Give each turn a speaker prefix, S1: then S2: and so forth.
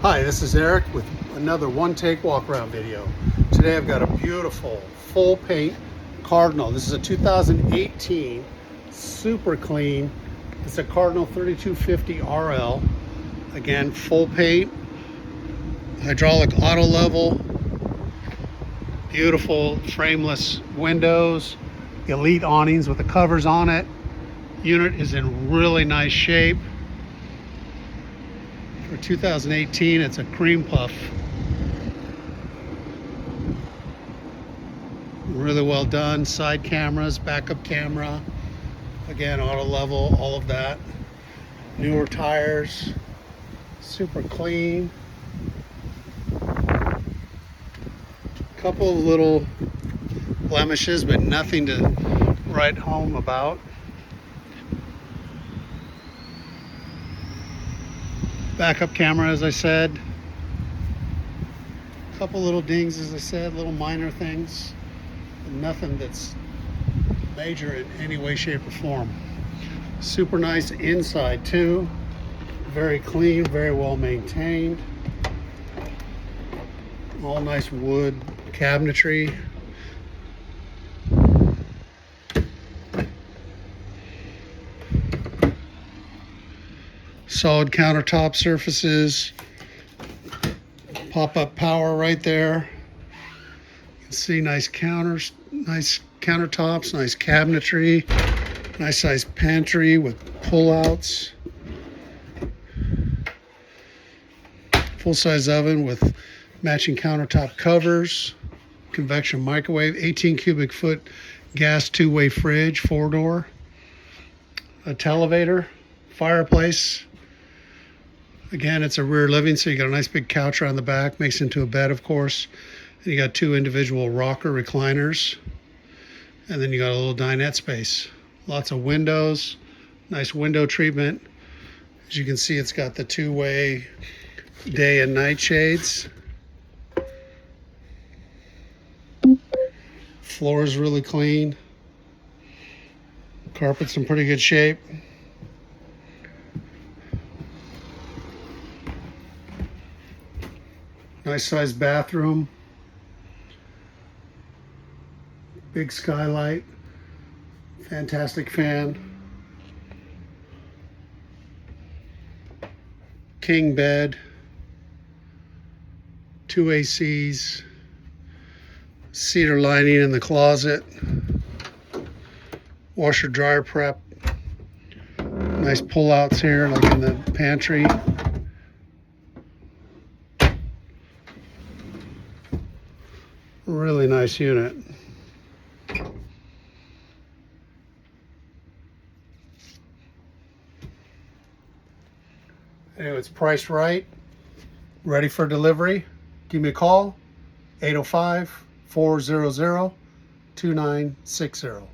S1: Hi, this is Eric with another one-take walk-around video. Today I've got a beautiful full paint Cardinal. This is a 2018, super clean. It's a Cardinal 3250 RL. Again, full paint, hydraulic auto level, beautiful frameless windows, elite awnings with the covers on it. Unit is in really nice shape. For 2018, it's a cream puff. Really well done. Side cameras, backup camera. Again, auto level, all of that. Newer tires. Super clean. Couple of little blemishes, but nothing to write home about. Backup camera, as I said. A couple little dings, as I said, little minor things. Nothing that's major in any way, shape, or form. Super nice inside too. Very clean, very well maintained. All nice wood cabinetry. Solid countertop surfaces, pop-up power right there. You can see nice counters, nice countertops, nice cabinetry, nice size pantry with pull-outs. Full-size oven with matching countertop covers, convection microwave, 18 cubic foot gas two-way fridge, 4-door, a televator, fireplace. Again, it's a rear living, so you got a nice big couch around the back, makes into a bed, of course. And you got two individual rocker recliners. And then you got a little dinette space. Lots of windows, nice window treatment. As you can see, it's got the two-way day and night shades. Floor is really clean. Carpet's in pretty good shape. Nice sized bathroom, big skylight, fantastic fan, king bed, 2 ACs, cedar lining in the closet, washer dryer prep, nice pull-outs here like in the pantry. Really nice unit. Anyway, it's priced right, ready for delivery. Give me a call, 805-400-2960.